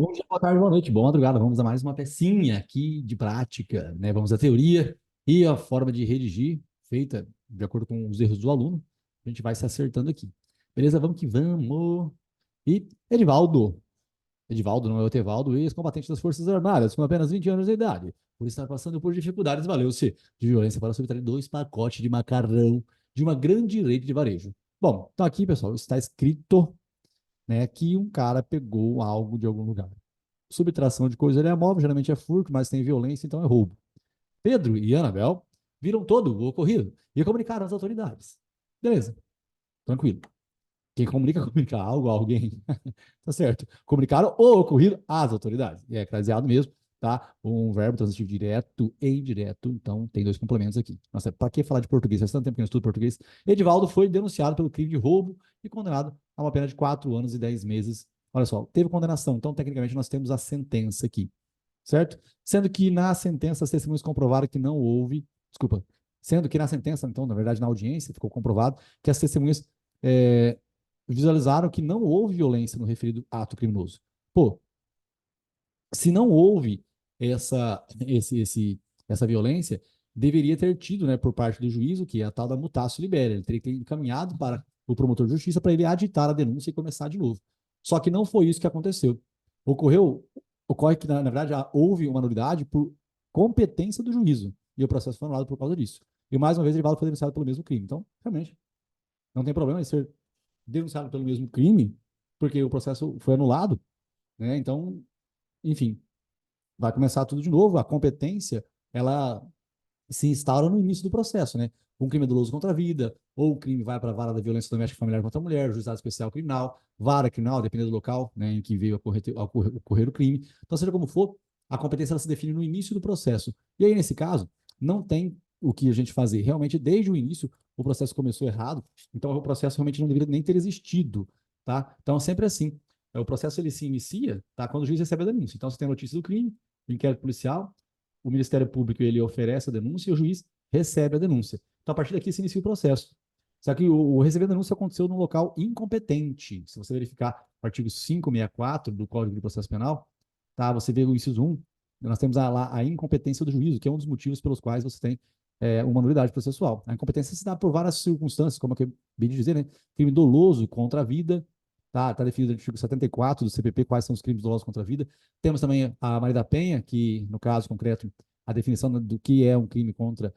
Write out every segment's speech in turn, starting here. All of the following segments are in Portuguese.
Bom dia, boa tarde, boa noite, boa madrugada. Vamos a mais uma pecinha aqui de prática, né? Vamos à teoria e a forma de redigir, feita de acordo com os erros do aluno. A gente vai se acertando aqui. Beleza? Vamos que vamos. E Edivaldo não é o Tevaldo, ex-combatente das Forças Armadas, com apenas 20 anos de idade. Por estar passando por dificuldades, valeu-se de violência para subtrair 2 pacotes de macarrão de uma grande rede de varejo. Bom, então aqui, pessoal, está escrito, né, que um cara pegou algo de algum lugar. Subtração de coisa ele é móvel, geralmente é furto, mas tem violência, então é roubo. Pedro e Anabel viram todo o ocorrido e comunicaram às autoridades. Beleza, tranquilo. Quem comunica, comunica algo a alguém. Tá certo. Comunicaram o ocorrido às autoridades. E é craseado mesmo, tá? Um verbo transitivo direto e indireto. Então, tem dois complementos aqui. Nossa, para que falar de português? Faz tanto tempo que eu não estudo português. Edivaldo foi denunciado pelo crime de roubo e condenado a uma pena de 4 anos e 10 meses. Olha só, teve condenação. Então, tecnicamente, nós temos a sentença aqui, certo? Sendo que na sentença as testemunhas comprovaram que não houve, desculpa, sendo que na sentença, então, na verdade, na audiência, ficou comprovado que as testemunhas é, visualizaram que não houve violência no referido ato criminoso. Pô, se não houve essa violência, deveria ter tido, né, por parte do juízo, que é a tal da mutatio libera. Ele teria que ter encaminhado para o promotor de justiça para ele aditar a denúncia e começar de novo. Só que não foi isso que aconteceu. Ocorre que, na verdade, houve uma nulidade por competência do juízo, e o processo foi anulado por causa disso. E, mais uma vez, ele foi denunciado pelo mesmo crime. Então, realmente, não tem problema em ser denunciado pelo mesmo crime, porque o processo foi anulado, né? Então, enfim, vai começar tudo de novo. A competência, ela se instaura no início do processo, né? Um crime doloso contra a vida, ou o crime vai para a vara da violência doméstica familiar contra a mulher, juizado especial criminal, vara criminal, dependendo do local, né, em que veio ocorrer o crime. Então, seja como for, a competência ela se define no início do processo. E aí, nesse caso, não tem o que a gente fazer. Realmente, desde o início, o processo começou errado, então o processo realmente não deveria nem ter existido, tá? Então, é sempre assim. O processo ele se inicia, tá? Quando o juiz recebe a denúncia. Então, você tem a notícia do crime, o inquérito policial, o Ministério Público ele oferece a denúncia e o juiz recebe a denúncia. Então, a partir daqui se inicia o processo. Só que o receber a denúncia aconteceu num local incompetente. Se você verificar o artigo 564 do Código de Processo Penal, tá? Você vê o inciso 1, nós temos lá a incompetência do juízo, que é um dos motivos pelos quais você tem uma nulidade processual. A incompetência se dá por várias circunstâncias, como eu acabei de dizer, né? Crime doloso contra a vida, tá definido no artigo 74 do CPP quais são os crimes dolosos contra a vida. Temos também a Maria da Penha, que, no caso concreto, a definição do que é um crime contra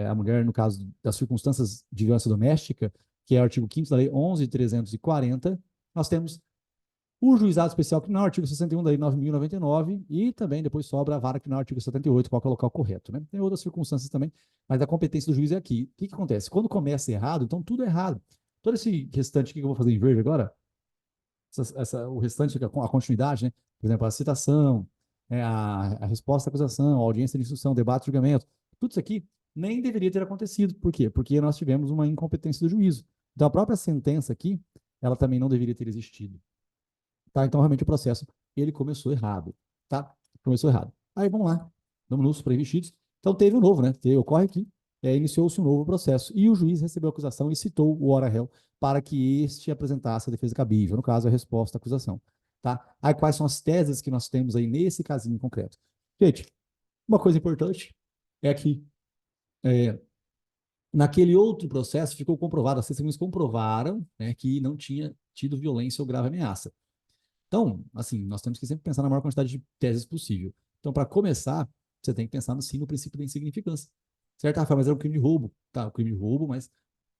a mulher, no caso das circunstâncias de violência doméstica, que é o artigo 5º da Lei 11.340. Nós temos o juizado especial criminal, artigo 61 da Lei 9.099, e também depois sobra a vara criminal, artigo 78, qual é o local correto, né? Tem outras circunstâncias também, mas a competência do juiz é aqui. O que, que acontece? Quando começa errado, então tudo é errado. Todo esse restante aqui que eu vou fazer em verde agora, o restante, a continuidade, né? Por exemplo, a citação, a resposta à acusação, a audiência de instrução, debate, julgamento, tudo isso aqui nem deveria ter acontecido. Por quê? Porque nós tivemos uma incompetência do juízo. Então, a própria sentença aqui, ela também não deveria ter existido. Tá? Então, realmente, o processo, ele começou errado. Tá? Começou errado. Aí, vamos lá. Vamos nos pré-investidos. Então, teve um novo, né? Ocorre aqui, iniciou-se um novo processo. E o juiz recebeu a acusação e citou o ora réu para que este apresentasse a defesa cabível, no caso, a resposta à acusação. Tá? Aí, quais são as teses que nós temos aí nesse casinho concreto? Gente, uma coisa importante é que é, naquele outro processo ficou comprovado, as testemunhas comprovaram, né, que não tinha tido violência ou grave ameaça. Então, assim, nós temos que sempre pensar na maior quantidade de teses possível. Então, para começar, você tem que pensar sim no princípio da insignificância. Certo, Rafael? Mas era um crime de roubo. Tá, um crime de roubo, mas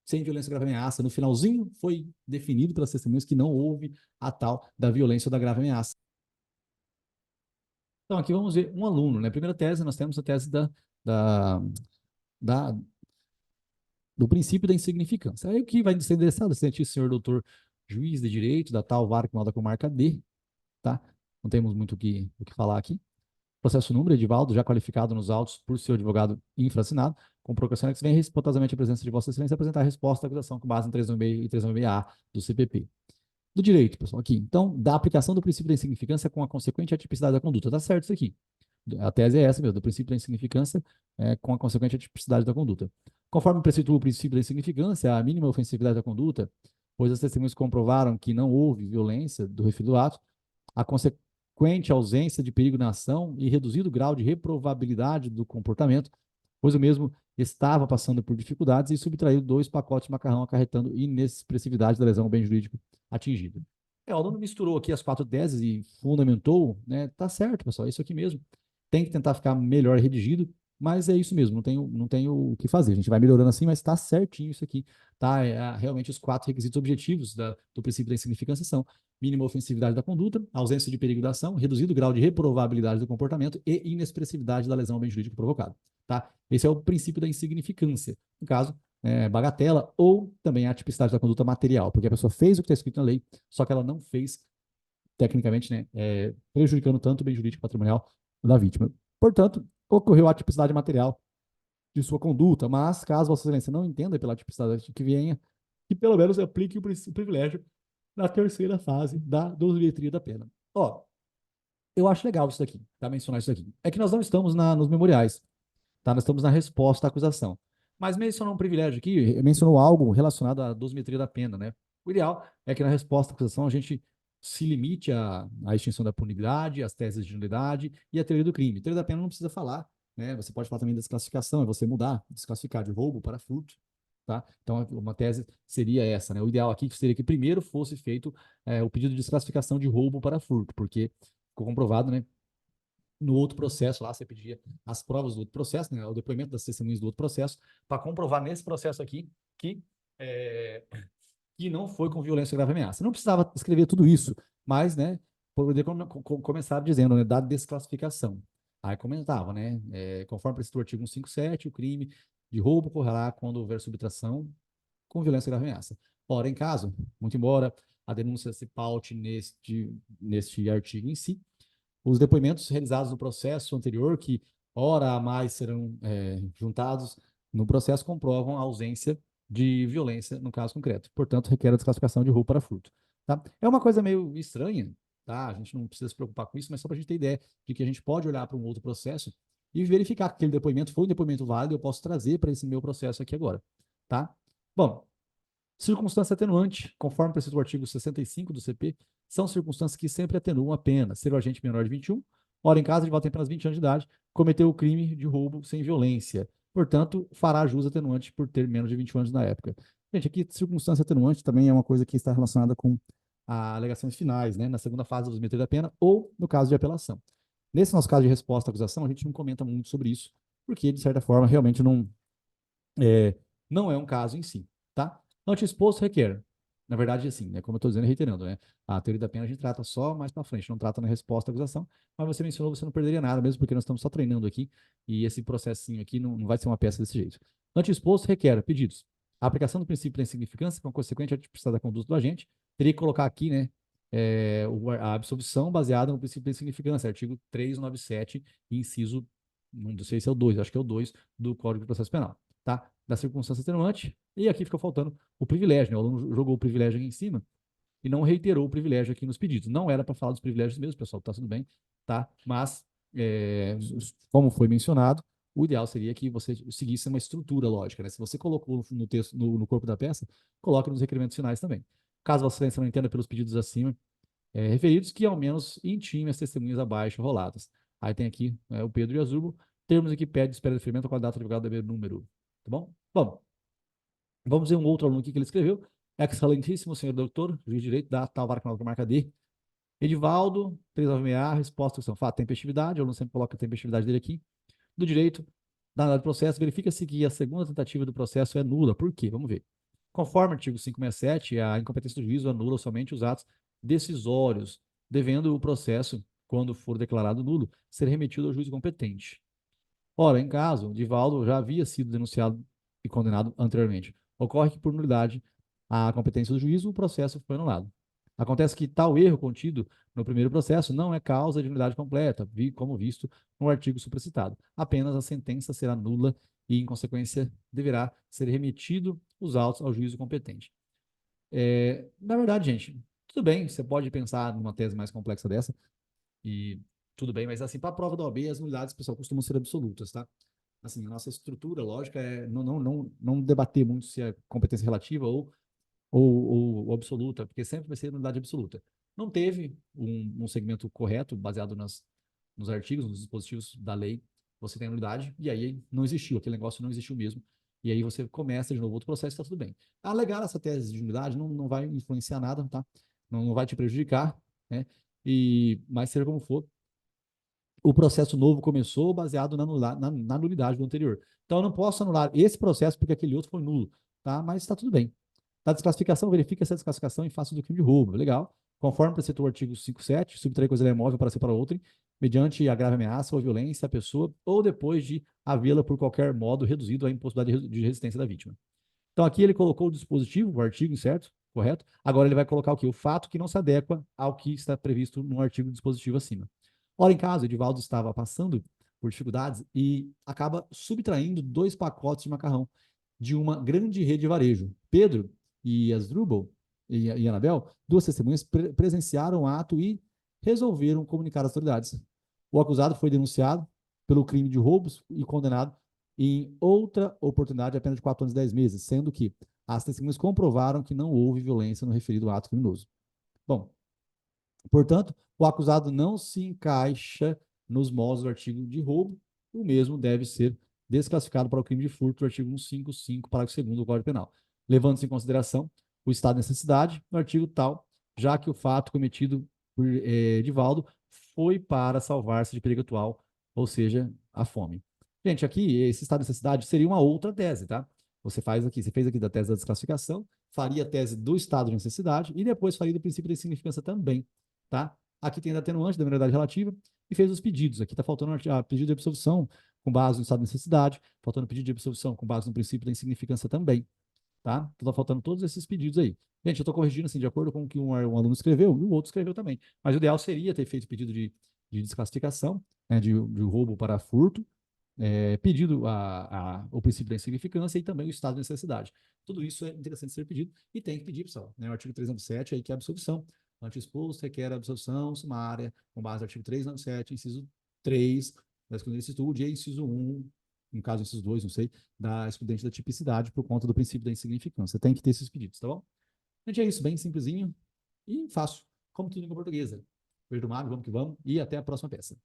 sem violência ou grave ameaça. No finalzinho, foi definido pelas testemunhas que não houve a tal da violência ou da grave ameaça. Então, aqui vamos ver um aluno, né? Primeira tese, nós temos a tese da, da, do princípio da insignificância. Aí o que vai ser endereçado, cientista, senhor doutor juiz de direito, da tal vara que malda com marca D, tá? Não temos muito o que falar aqui. Processo número, Edivaldo, já qualificado nos autos por seu advogado infracinado, com procuração que vem respeitosamente a presença de Vossa Excelência apresentar a resposta à acusação com base em 396 e 396A do CPP. Do direito, pessoal, aqui. Então, da aplicação do princípio da insignificância com a consequente atipicidade da conduta. Tá certo isso aqui. A tese é essa mesmo, do princípio da insignificância com a consequente atipicidade da conduta. Conforme preceitua o princípio da insignificância, a mínima ofensividade da conduta, pois as testemunhas comprovaram que não houve violência do referido ato, a consequência consequente ausência de perigo na ação e reduzido grau de reprovabilidade do comportamento, pois o mesmo estava passando por dificuldades e subtraiu 2 pacotes de macarrão, acarretando inexpressividade da lesão ao bem jurídico atingido. O aluno misturou aqui as 4 teses e fundamentou, né? Tá certo, pessoal, é isso aqui mesmo. Tem que tentar ficar melhor redigido, mas é isso mesmo, não tenho o que fazer. A gente vai melhorando assim, mas está certinho isso aqui. Tá? Realmente os 4 requisitos objetivos do princípio da insignificância são mínima ofensividade da conduta, ausência de perigo da ação, reduzido grau de reprovabilidade do comportamento e inexpressividade da lesão ao bem jurídico provocado. Tá? Esse é o princípio da insignificância. No caso, bagatela ou também a tipicidade da conduta material, porque a pessoa fez o que está escrito na lei, só que ela não fez tecnicamente, né, prejudicando tanto o bem jurídico patrimonial da vítima. Portanto, ocorreu a tipicidade material de sua conduta, mas caso Vossa Excelência não entenda pela tipicidade que venha, que pelo menos aplique o privilégio na terceira fase da dosimetria da pena. Ó, eu acho legal isso daqui, tá? Mencionar isso daqui. É que nós não estamos nos memoriais, tá? Nós estamos na resposta à acusação. Mas mencionou um privilégio aqui, mencionou algo relacionado à dosimetria da pena, né? O ideal é que na resposta à acusação a gente se limite à extinção da punibilidade, às teses de nulidade e à teoria do crime. A teoria da pena não precisa falar, né? Você pode falar também da desclassificação, é você mudar, desclassificar de roubo para furto, tá? Então, uma tese seria essa, né? O ideal aqui seria que primeiro fosse feito o pedido de desclassificação de roubo para furto, porque ficou comprovado, né? No outro processo lá, você pedia as provas do outro processo, né, o depoimento das testemunhas do outro processo, para comprovar nesse processo aqui que, é, que não foi com violência ou grave ameaça. Não precisava escrever tudo isso, mas, né, poder começar dizendo, né, da desclassificação. Aí comentava, né, conforme preciso do artigo 157, o crime de roubo ocorrerá quando houver subtração com violência ou grave ameaça. Ora, em caso, muito embora a denúncia se paute neste artigo em si, os depoimentos realizados no processo anterior, que ora a mais serão juntados no processo, comprovam a ausência de violência no caso concreto. Portanto, requer a desclassificação de roubo para furto. Tá? É uma coisa meio estranha, tá? A gente não precisa se preocupar com isso, mas só para a gente ter ideia de que a gente pode olhar para um outro processo e verificar que aquele depoimento foi um depoimento válido, eu posso trazer para esse meu processo aqui agora. Tá? Bom, circunstância atenuante, conforme precisa o artigo 65 do CP, são circunstâncias que sempre atenuam a pena. Ser o agente menor de 21, ora em casa de volta tem apenas 20 anos de idade, cometeu o crime de roubo sem violência. Portanto, fará jus atenuante por ter menos de 21 anos na época. Gente, aqui circunstância atenuante também é uma coisa que está relacionada com as alegações finais, né, na segunda fase do dosimetria da pena ou no caso de apelação. Nesse nosso caso de resposta à acusação, a gente não comenta muito sobre isso, porque, de certa forma, realmente não é um caso em si, tá? Ante exposto requer. Na verdade, assim, né, como eu estou dizendo e reiterando, né, a teoria da pena a gente trata só mais para frente, não trata na resposta à acusação, mas você mencionou, você não perderia nada, mesmo porque nós estamos só treinando aqui, e esse processinho aqui não vai ser uma peça desse jeito. Ante exposto requer pedidos. A aplicação do princípio da insignificância, com consequente a tipicidade da conduta do agente, teria que colocar aqui, né, a absolvição baseada no princípio da insignificância, artigo 397, inciso, não sei se é o 2, acho que é o 2 do Código de Processo Penal, tá? Da circunstância atenuante, e aqui fica faltando o privilégio, né? O aluno jogou o privilégio aqui em cima e não reiterou o privilégio aqui nos pedidos. Não era para falar dos privilégios mesmo, pessoal, tá tudo bem, tá? Mas, como foi mencionado, o ideal seria que você seguisse uma estrutura lógica, né? Se você colocou no texto, no corpo da peça, coloque nos requerimentos finais também. Caso Vossa Excelência não entenda pelos pedidos acima referidos, que ao menos intime as testemunhas abaixo roladas. Aí tem aqui o Pedro e Azurbo, termos em que pede espera de ferimento com a data do advogado dever número. Tá bom? Bom, vamos ver um outro aluno aqui que ele escreveu. Excelentíssimo senhor doutor, juiz de direito da tal vara criminal com marca D. Edivaldo, 396, resposta questão. Fato, tempestividade, o aluno sempre coloca a tempestividade dele aqui. Do direito, da análise do processo, verifica-se que a segunda tentativa do processo é nula. Por quê? Vamos ver. Conforme o artigo 567, a incompetência do juízo anula somente os atos decisórios, devendo o processo, quando for declarado nulo, ser remetido ao juízo competente. Ora, em caso, Divaldo já havia sido denunciado e condenado anteriormente. Ocorre que, por nulidade, a competência do juízo, o processo foi anulado. Acontece que tal erro contido no primeiro processo não é causa de nulidade completa, como visto no artigo supracitado. Apenas a sentença será nula e, em consequência, deverá ser remetido os autos ao juízo competente. Na verdade, gente, tudo bem, você pode pensar numa tese mais complexa dessa, e tudo bem, mas assim, para a prova da OAB, as nulidades, pessoal, costumam ser absolutas, tá? Assim, a nossa estrutura lógica é não debater muito se é competência relativa ou absoluta, porque sempre vai ser nulidade absoluta. não teve um segmento correto, baseado nos artigos, nos dispositivos da lei, você tem a nulidade, e aí não existiu, aquele negócio não existiu mesmo, e aí você começa de novo outro processo, está tudo bem. Alegar essa tese de nulidade não vai influenciar nada, tá? Não vai te prejudicar, né? Mas seja como for, o processo novo começou baseado na nulidade do anterior. Então, eu não posso anular esse processo porque aquele outro foi nulo, tá? Mas está tudo bem. Da desclassificação, verifica essa desclassificação em face do crime de roubo. Legal. Conforme precetou o artigo 57, subtrair coisa imóvel para si para outrem, mediante a grave ameaça ou violência à pessoa, ou depois de havê-la por qualquer modo reduzido à impossibilidade de resistência da vítima. Então, aqui ele colocou o dispositivo, o artigo, certo? Correto? Agora ele vai colocar o quê? O fato que não se adequa ao que está previsto no artigo dispositivo acima. Ora, em caso, Edivaldo estava passando por dificuldades e acaba subtraindo 2 pacotes de macarrão de uma grande rede de varejo. Pedro e Asdrubal e Anabel, 2 testemunhas, presenciaram o ato e resolveram comunicar às autoridades. O acusado foi denunciado pelo crime de roubos e condenado em outra oportunidade apenas de 4 anos e 10 meses, sendo que as testemunhas comprovaram que não houve violência no referido ato criminoso. Bom, portanto, o acusado não se encaixa nos moldes do artigo de roubo, o mesmo deve ser desclassificado para o crime de furto do artigo 155, parágrafo 2º do Código Penal, levando-se em consideração o estado de necessidade no artigo tal, já que o fato cometido por Edivaldo foi para salvar-se de perigo atual, ou seja, a fome. Gente, aqui, esse estado de necessidade seria uma outra tese, tá? Você fez aqui da tese da desclassificação, faria a tese do estado de necessidade e depois faria do princípio de insignificância também, tá? Aqui tem a atenuante da minoridade relativa e fez os pedidos. Aqui está faltando a pedido de absolvição com base no estado de necessidade, faltando pedido de absolvição com base no princípio da insignificância também, tá? Então tá faltando todos esses pedidos aí. Gente, eu estou corrigindo assim, de acordo com o que um aluno escreveu e o outro escreveu também. Mas o ideal seria ter feito pedido de desclassificação, né, de roubo para furto, pedido o princípio da insignificância e também o estado de necessidade. Tudo isso é interessante ser pedido e tem que pedir, pessoal. Né? O artigo 397 aí que é a absolvição. O anteexposto requer a absolvição sumária com base no artigo 397, inciso 3 da excludente estudo e inciso 1, no caso inciso 2, não sei, da excludente da tipicidade por conta do princípio da insignificância. Tem que ter esses pedidos, tá bom? Gente, é isso, bem simplesinho e fácil, como tudo em língua portuguesa. Beijo do mago, vamos que vamos e até a próxima peça.